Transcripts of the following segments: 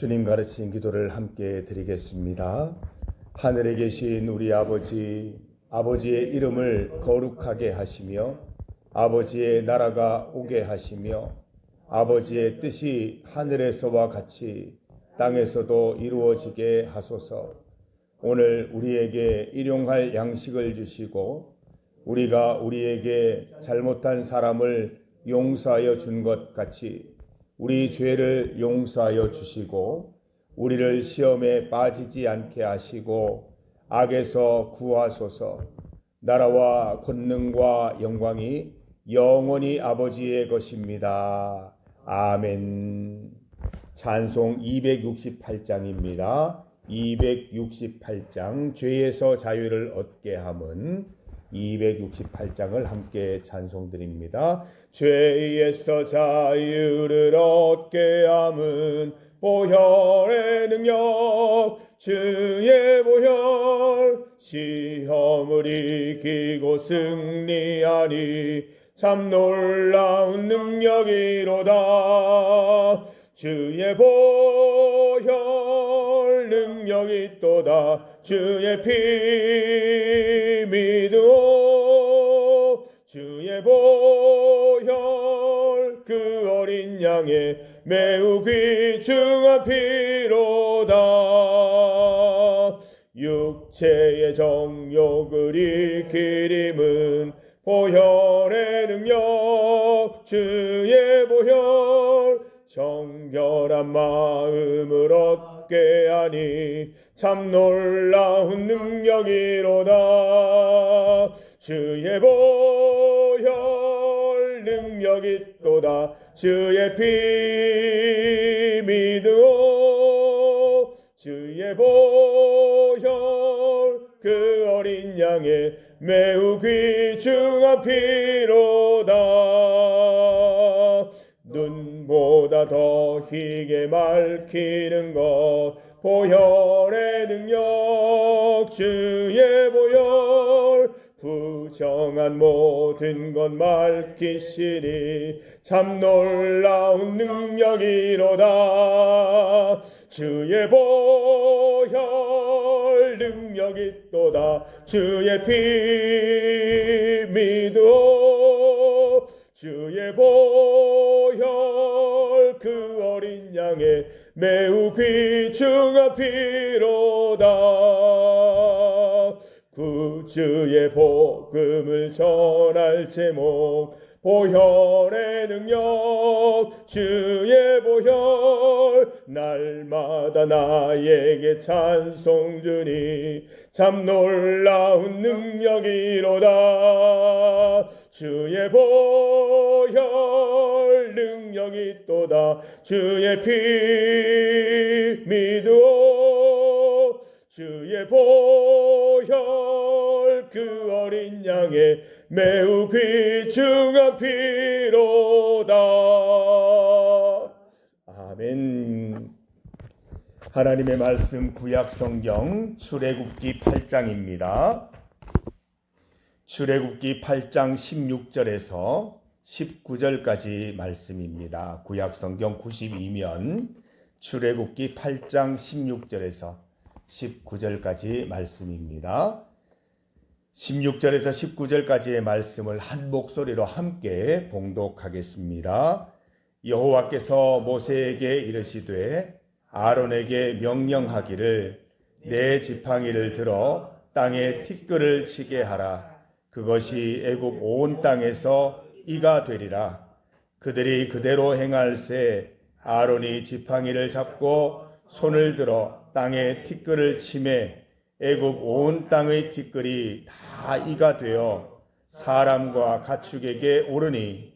주님 가르친 기도를 함께 드리겠습니다. 하늘에 계신 우리 아버지, 아버지의 이름을 거룩하게 하시며 아버지의 나라가 오게 하시며 아버지의 뜻이 하늘에서와 같이 땅에서도 이루어지게 하소서. 오늘 우리에게 일용할 양식을 주시고 우리가 우리에게 잘못한 사람을 용서하여 준 것 같이 우리 죄를 용서하여 주시고 우리를 시험에 빠지지 않게 하시고 악에서 구하소서. 나라와 권능과 영광이 영원히 아버지의 것입니다. 아멘. 찬송 268장입니다. 268장 죄에서 자유를 얻게 함은 268장을 함께 찬송드립니다. 죄에서 자유를 얻게 함은 보혈의 능력, 주의 보혈, 시험을 이기고 승리하니 참 놀라운 능력이로다. 주의 보혈 능력이 있도다. 주의 피 믿으오. 주의 보혈 그 어린 양의 매우 귀중한 피로다. 육체의 정욕을 이기림은 보혈의 능력, 주의 보혈 정결한 마음을 얻게 하니 참 놀라운 능력이로다. 주의 보혈 능력이 있도다. 주의 피 믿으오. 주의 보혈 그 어린 양의 매우 귀중한 피로다. 눈보다 더 희게 맑히는 것 보혈의 능력, 주의 보혈 부정한 모든 것 맑히시니 참 놀라운 능력이로다. 주의 보혈 능력이 있도다. 주의 피 믿으오. 주의 보혈 그 어린 양의 매우 귀중한 피로다. 구주의 복음을 전할 제목 보혈의 능력, 주의 보혈 날마다 나에게 찬송 주니 참 놀라운 능력이로다. 주의 보혈 능력이 있도다. 주의 피 믿으오. 주의 보혈 그 어린 양의 매우 귀중한 피로다. 아멘. 하나님의 말씀 구약성경 출애굽기 8장입니다. 출애굽기 8장 16절에서 19절까지 말씀입니다. 구약성경 92면 출애굽기 8장 16절에서 19절까지 말씀입니다. 16절에서 19절까지의 말씀을 한 목소리로 함께 봉독하겠습니다. 여호와께서 모세에게 이르시되 아론에게 명령하기를 내 지팡이를 들어 땅에 티끌을 치게 하라. 그것이 애굽 온 땅에서 이가 되리라. 그들이 그대로 행할세. 아론이 지팡이를 잡고 손을 들어 땅에 티끌을 치매 애굽 온 땅의 티끌이 다 이가 되어 사람과 가축에게 오르니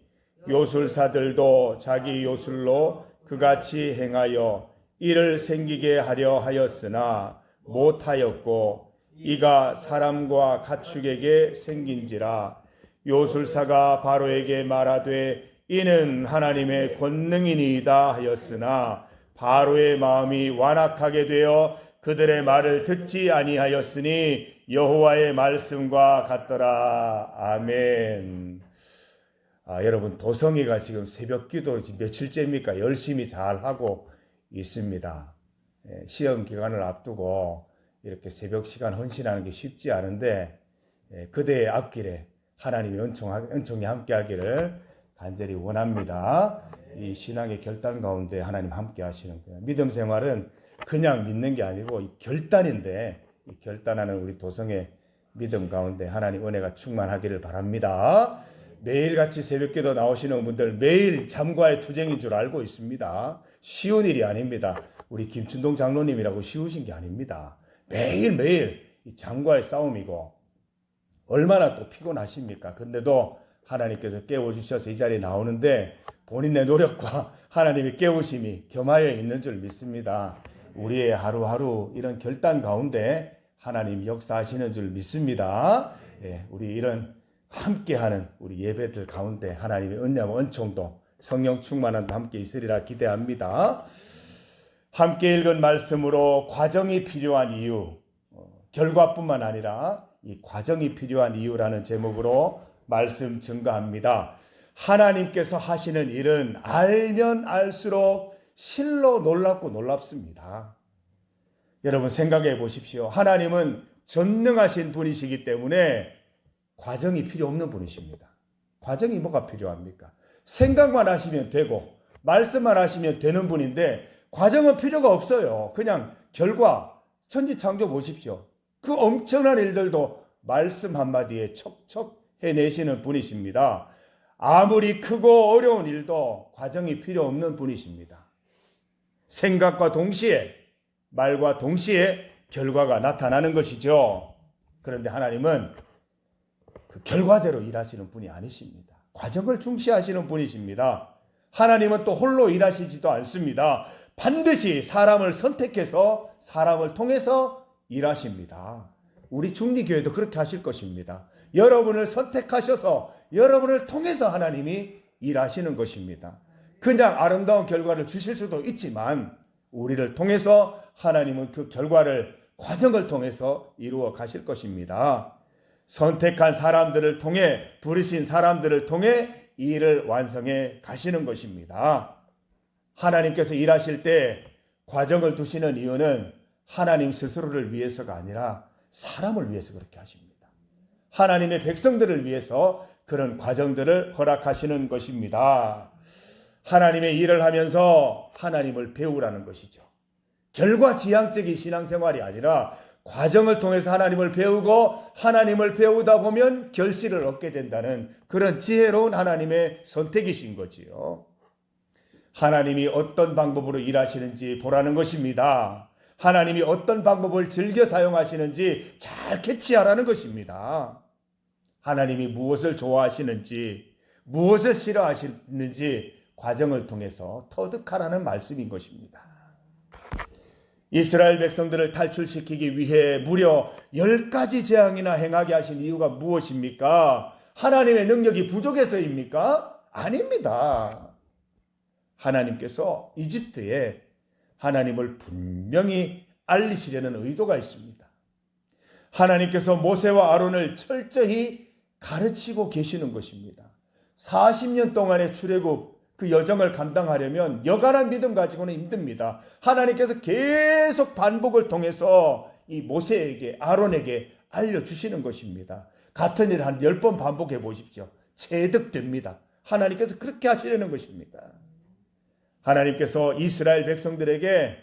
요술사들도 자기 요술로 그같이 행하여 이를 생기게 하려 하였으나 못하였고 이가 사람과 가축에게 생긴지라. 요술사가 바로에게 말하되 이는 하나님의 권능이니이다 하였으나 바로의 마음이 완악하게 되어 그들의 말을 듣지 아니하였으니 여호와의 말씀과 같더라. 아멘. 여러분, 도성이가 지금 새벽 기도 며칠째입니까? 열심히 잘 하고 있습니다. 시험 기간을 앞두고 이렇게 새벽 시간 헌신하는 게 쉽지 않은데 그대의 앞길에 하나님의 은총이 함께하기를 간절히 원합니다. 이 신앙의 결단 가운데 하나님 함께 하시는 거예요. 믿음 생활은 그냥 믿는 게 아니고 이 결단인데, 이 결단하는 우리 도성의 믿음 가운데 하나님 은혜가 충만하기를 바랍니다. 매일같이 새벽기도 나오시는 분들 매일 잠과의 투쟁인 줄 알고 있습니다. 쉬운 일이 아닙니다. 우리 김춘동 장로님이라고 쉬우신 게 아닙니다. 매일매일 이 잠과의 싸움이고 얼마나 또 피곤하십니까? 근데도 하나님께서 깨워주셔서 이 자리에 나오는데 본인의 노력과 하나님의 깨우심이 겸하여 있는 줄 믿습니다. 우리의 하루하루 이런 결단 가운데 하나님 역사하시는 줄 믿습니다. 우리 이런 함께하는 우리 예배들 가운데 하나님의 은혜와 은총도 성령 충만함도 함께 있으리라 기대합니다. 함께 읽은 말씀으로 과정이 필요한 이유, 결과뿐만 아니라 이 과정이 필요한 이유라는 제목으로 말씀 증거합니다. 하나님께서 하시는 일은 알면 알수록 실로 놀랍고 놀랍습니다. 여러분 생각해 보십시오. 하나님은 전능하신 분이시기 때문에 과정이 필요 없는 분이십니다. 과정이 뭐가 필요합니까? 생각만 하시면 되고 말씀만 하시면 되는 분인데 과정은 필요가 없어요. 그냥 결과, 천지창조 보십시오. 그 엄청난 일들도 말씀 한마디에 척척 해내시는 분이십니다. 아무리 크고 어려운 일도 과정이 필요 없는 분이십니다. 생각과 동시에, 말과 동시에 결과가 나타나는 것이죠. 그런데 하나님은 그 결과대로 일하시는 분이 아니십니다. 과정을 중시하시는 분이십니다. 하나님은 또 홀로 일하시지도 않습니다. 반드시 사람을 선택해서 사람을 통해서 일하십니다. 우리 중리교회도 그렇게 하실 것입니다. 여러분을 선택하셔서 여러분을 통해서 하나님이 일하시는 것입니다. 그냥 아름다운 결과를 주실 수도 있지만 우리를 통해서 하나님은 그 결과를 과정을 통해서 이루어 가실 것입니다. 선택한 사람들을 통해, 부르신 사람들을 통해 일을 완성해 가시는 것입니다. 하나님께서 일하실 때 과정을 두시는 이유는 하나님 스스로를 위해서가 아니라 사람을 위해서 그렇게 하십니다. 하나님의 백성들을 위해서 그런 과정들을 허락하시는 것입니다. 하나님의 일을 하면서 하나님을 배우라는 것이죠. 결과지향적인 신앙생활이 아니라 과정을 통해서 하나님을 배우고 하나님을 배우다 보면 결실을 얻게 된다는 그런 지혜로운 하나님의 선택이신 거지요. 하나님이 어떤 방법으로 일하시는지 보라는 것입니다. 하나님이 어떤 방법을 즐겨 사용하시는지 잘 캐치하라는 것입니다. 하나님이 무엇을 좋아하시는지, 무엇을 싫어하시는지 과정을 통해서 터득하라는 말씀인 것입니다. 이스라엘 백성들을 탈출시키기 위해 무려 10가지 재앙이나 행하게 하신 이유가 무엇입니까? 하나님의 능력이 부족해서입니까? 아닙니다. 하나님께서 이집트에 하나님을 분명히 알리시려는 의도가 있습니다. 하나님께서 모세와 아론을 철저히 가르치고 계시는 것입니다. 40년 동안의 출애굽 그 여정을 감당하려면 여간한 믿음 가지고는 힘듭니다. 하나님께서 계속 반복을 통해서 이 모세에게, 아론에게 알려주시는 것입니다. 같은 일 한 10번 반복해 보십시오. 체득됩니다. 하나님께서 그렇게 하시려는 것입니다. 하나님께서 이스라엘 백성들에게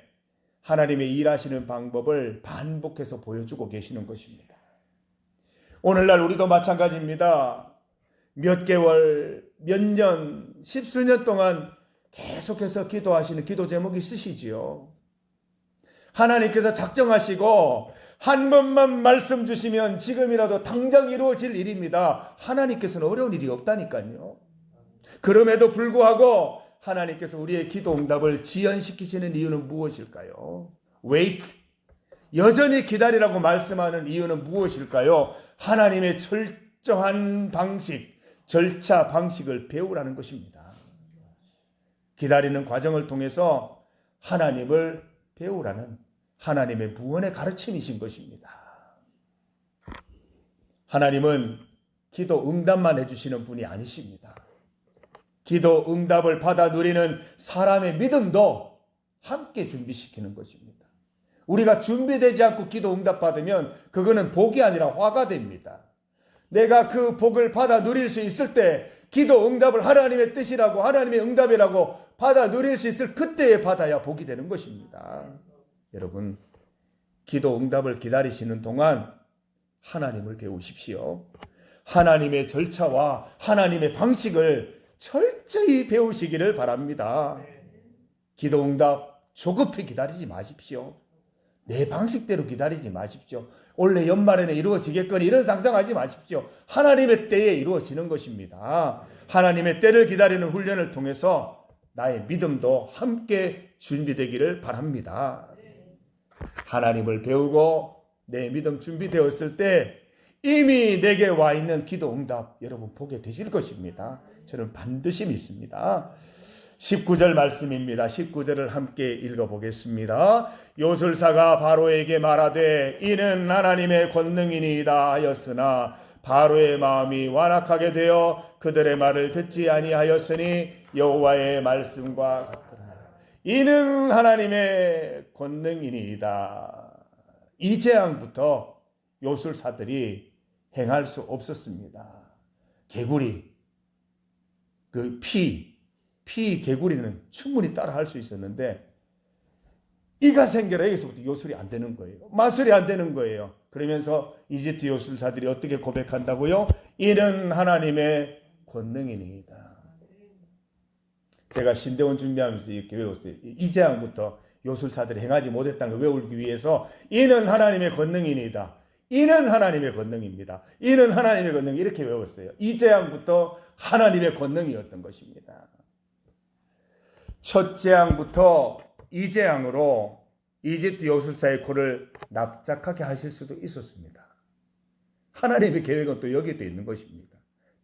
하나님의 일하시는 방법을 반복해서 보여주고 계시는 것입니다. 오늘날 우리도 마찬가지입니다. 몇 개월, 몇 년, 10수년 동안 계속해서 기도하시는 기도 제목이 있으시지요. 하나님께서 작정하시고 한 번만 말씀 주시면 지금이라도 당장 이루어질 일입니다. 하나님께서는 어려운 일이 없다니까요. 그럼에도 불구하고 하나님께서 우리의 기도 응답을 지연시키시는 이유는 무엇일까요? wait. 여전히 기다리라고 말씀하는 이유는 무엇일까요? 하나님의 철저한 방식, 절차, 방식을 배우라는 것입니다. 기다리는 과정을 통해서 하나님을 배우라는 하나님의 무언의 가르침이신 것입니다. 하나님은 기도 응답만 해주시는 분이 아니십니다. 기도 응답을 받아 누리는 사람의 믿음도 함께 준비시키는 것입니다. 우리가 준비되지 않고 기도 응답받으면 그거는 복이 아니라 화가 됩니다. 내가 그 복을 받아 누릴 수 있을 때 기도 응답을 하나님의 뜻이라고 하나님의 응답이라고 받아 누릴 수 있을 그때에 받아야 복이 되는 것입니다. 여러분, 기도 응답을 기다리시는 동안 하나님을 배우십시오. 하나님의 절차와 하나님의 방식을 철저히 배우시기를 바랍니다. 기도 응답 조급히 기다리지 마십시오. 내 방식대로 기다리지 마십시오. 올해 연말에는 이루어지겠거니 이런 상상하지 마십시오. 하나님의 때에 이루어지는 것입니다. 하나님의 때를 기다리는 훈련을 통해서 나의 믿음도 함께 준비되기를 바랍니다. 하나님을 배우고 내 믿음 준비되었을 때 이미 내게 와 있는 기도 응답 여러분 보게 되실 것입니다. 저는 반드시 믿습니다. 19절 말씀입니다. 19절을 함께 읽어보겠습니다. 요술사가 바로에게 말하되 이는 하나님의 권능이니이다 하였으나 바로의 마음이 완악하게 되어 그들의 말을 듣지 아니하였으니 여호와의 말씀과 같더라. 이는 하나님의 권능이니이다. 이 재앙부터 요술사들이 행할 수 없었습니다. 개구리, 그 피 개구리는 충분히 따라 할 수 있었는데 이가 생겨라 여기서부터 요술이 안 되는 거예요. 마술이 안 되는 거예요. 그러면서 이집트 요술사들이 어떻게 고백한다고요? 이는 하나님의 권능이니이다. 제가 신대원 준비하면서 이렇게 외웠어요. 이 재앙부터 요술사들이 행하지 못했다는 걸 외우기 위해서 이는 하나님의 권능이니이다. 이는 하나님의 권능입니다. 이는 하나님의 권능 이렇게 외웠어요. 이 재앙부터 하나님의 권능이었던 것입니다. 첫 재앙부터 이 재앙으로 이집트 요술사의 코를 납작하게 하실 수도 있었습니다. 하나님의 계획은 또 여기에 있는 것입니다.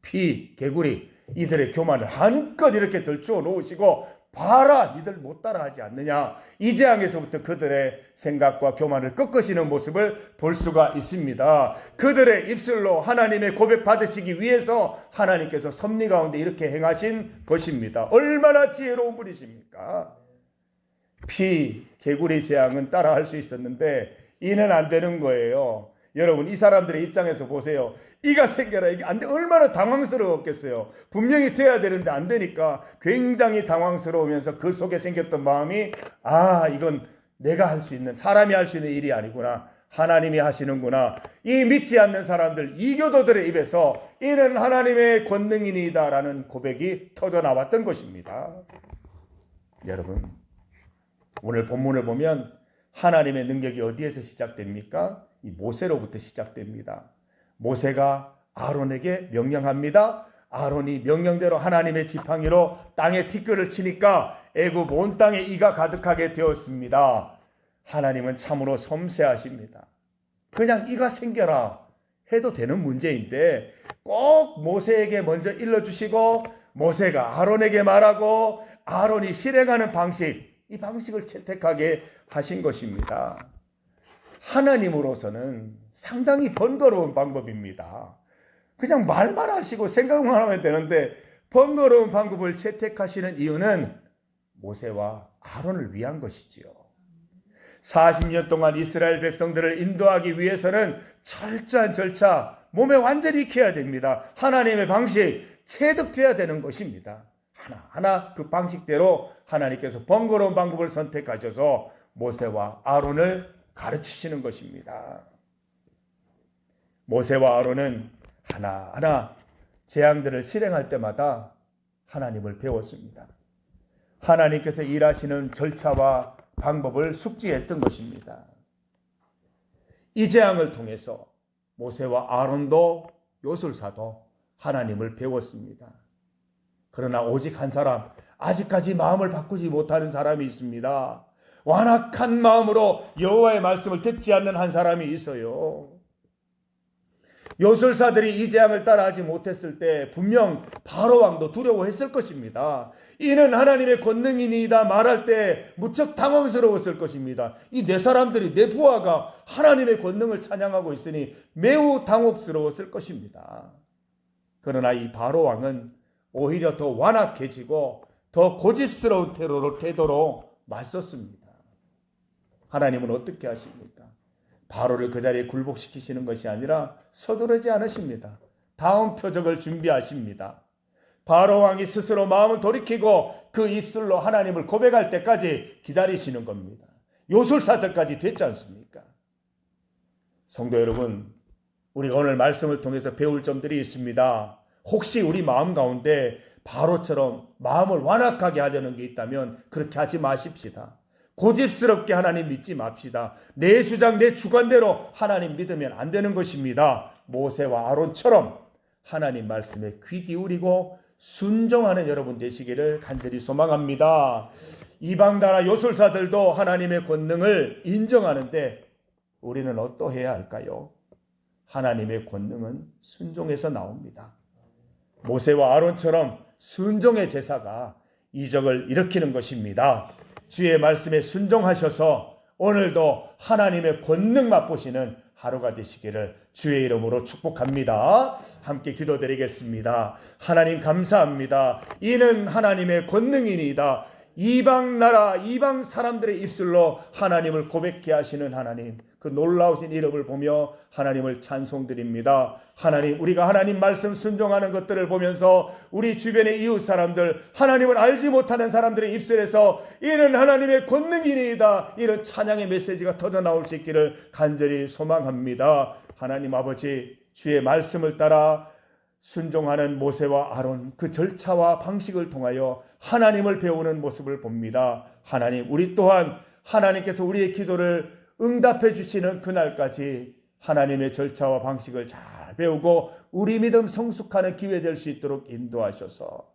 피, 개구리 이들의 교만을 한껏 이렇게 덜추어 놓으시고 봐라 니들 못 따라하지 않느냐. 이 재앙에서부터 그들의 생각과 교만을 꺾으시는 모습을 볼 수가 있습니다. 그들의 입술로 하나님의 고백 받으시기 위해서 하나님께서 섭리 가운데 이렇게 행하신 것입니다. 얼마나 지혜로운 분이십니까? 피, 개구리 재앙은 따라할 수 있었는데 이는 안 되는 거예요. 여러분 이 사람들의 입장에서 보세요. 이가 생겨라 이게 안 돼. 얼마나 당황스러웠겠어요. 분명히 돼야 되는데 안 되니까 굉장히 당황스러우면서 그 속에 생겼던 마음이 이건 내가 할 수 있는 사람이 할 수 있는 일이 아니구나. 하나님이 하시는구나. 이 믿지 않는 사람들 이교도들의 입에서 이는 하나님의 권능이니이다 라는 고백이 터져 나왔던 것입니다. 여러분 오늘 본문을 보면 하나님의 능력이 어디에서 시작됩니까? 이 모세로부터 시작됩니다. 모세가 아론에게 명령합니다. 아론이 명령대로 하나님의 지팡이로 땅에 티끌을 치니까 애굽 온 땅에 이가 가득하게 되었습니다. 하나님은 참으로 섬세하십니다. 그냥 이가 생겨라 해도 되는 문제인데 꼭 모세에게 먼저 일러주시고 모세가 아론에게 말하고 아론이 실행하는 방식 이 방식을 채택하게 하신 것입니다. 하나님으로서는 상당히 번거로운 방법입니다. 그냥 말만 하시고 생각만 하면 되는데 번거로운 방법을 채택하시는 이유는 모세와 아론을 위한 것이지요. 40년 동안 이스라엘 백성들을 인도하기 위해서는 철저한 절차, 몸에 완전히 익혀야 됩니다. 하나님의 방식, 체득돼야 되는 것입니다. 하나하나 그 방식대로 하나님께서 번거로운 방법을 선택하셔서 모세와 아론을 가르치시는 것입니다. 모세와 아론은 하나하나 재앙들을 실행할 때마다 하나님을 배웠습니다. 하나님께서 일하시는 절차와 방법을 숙지했던 것입니다. 이 재앙을 통해서 모세와 아론도 요술사도 하나님을 배웠습니다. 그러나 오직 한 사람, 아직까지 마음을 바꾸지 못하는 사람이 있습니다. 완악한 마음으로 여호와의 말씀을 듣지 않는 한 사람이 있어요. 요술사들이 이 재앙을 따라하지 못했을 때 분명 바로 왕도 두려워했을 것입니다. 이는 하나님의 권능이니이다 말할 때 무척 당황스러웠을 것입니다. 이 네 사람들이 내 부하가 하나님의 권능을 찬양하고 있으니 매우 당혹스러웠을 것입니다. 그러나 이 바로 왕은 오히려 더 완악해지고 더 고집스러운 태도로 맞섰습니다. 하나님은 어떻게 하십니까? 바로를 그 자리에 굴복시키시는 것이 아니라 서두르지 않으십니다. 다음 표적을 준비하십니다. 바로 왕이 스스로 마음을 돌이키고 그 입술로 하나님을 고백할 때까지 기다리시는 겁니다. 요술사들까지 됐지 않습니까? 성도 여러분, 우리가 오늘 말씀을 통해서 배울 점들이 있습니다. 혹시 우리 마음 가운데 바로처럼 마음을 완악하게 하려는 게 있다면 그렇게 하지 마십시다. 고집스럽게 하나님 믿지 맙시다. 내 주장, 내 주관대로 하나님 믿으면 안 되는 것입니다. 모세와 아론처럼 하나님 말씀에 귀 기울이고 순종하는 여러분 되시기를 간절히 소망합니다. 이방 나라 요술사들도 하나님의 권능을 인정하는데 우리는 어떠해야 할까요? 하나님의 권능은 순종에서 나옵니다. 모세와 아론처럼 순종의 제사가 이적을 일으키는 것입니다. 주의 말씀에 순종하셔서 오늘도 하나님의 권능 맛보시는 하루가 되시기를 주의 이름으로 축복합니다. 함께 기도드리겠습니다. 하나님 감사합니다. 이는 하나님의 권능이니이다. 이방 나라, 이방 사람들의 입술로 하나님을 고백케 하시는 하나님, 그 놀라우신 이름을 보며 하나님을 찬송드립니다. 하나님, 우리가 하나님 말씀 순종하는 것들을 보면서 우리 주변의 이웃 사람들, 하나님을 알지 못하는 사람들의 입술에서 이는 하나님의 권능이니이다, 이런 찬양의 메시지가 터져 나올 수 있기를 간절히 소망합니다. 하나님 아버지, 주의 말씀을 따라 순종하는 모세와 아론, 그 절차와 방식을 통하여 하나님을 배우는 모습을 봅니다. 하나님, 우리 또한 하나님께서 우리의 기도를 응답해 주시는 그날까지 하나님의 절차와 방식을 잘 배우고 우리 믿음 성숙하는 기회 될 수 있도록 인도하셔서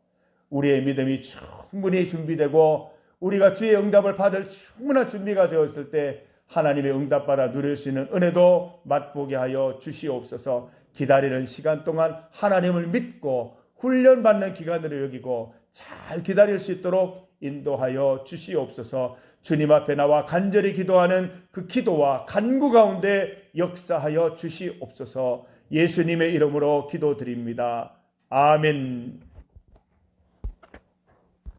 우리의 믿음이 충분히 준비되고 우리가 주의 응답을 받을 충분한 준비가 되었을 때 하나님의 응답받아 누릴 수 있는 은혜도 맛보게 하여 주시옵소서. 기다리는 시간 동안 하나님을 믿고 훈련받는 기간으로 여기고 잘 기다릴 수 있도록 인도하여 주시옵소서. 주님 앞에 나와 간절히 기도하는 그 기도와 간구 가운데 역사하여 주시옵소서. 예수님의 이름으로 기도드립니다. 아멘.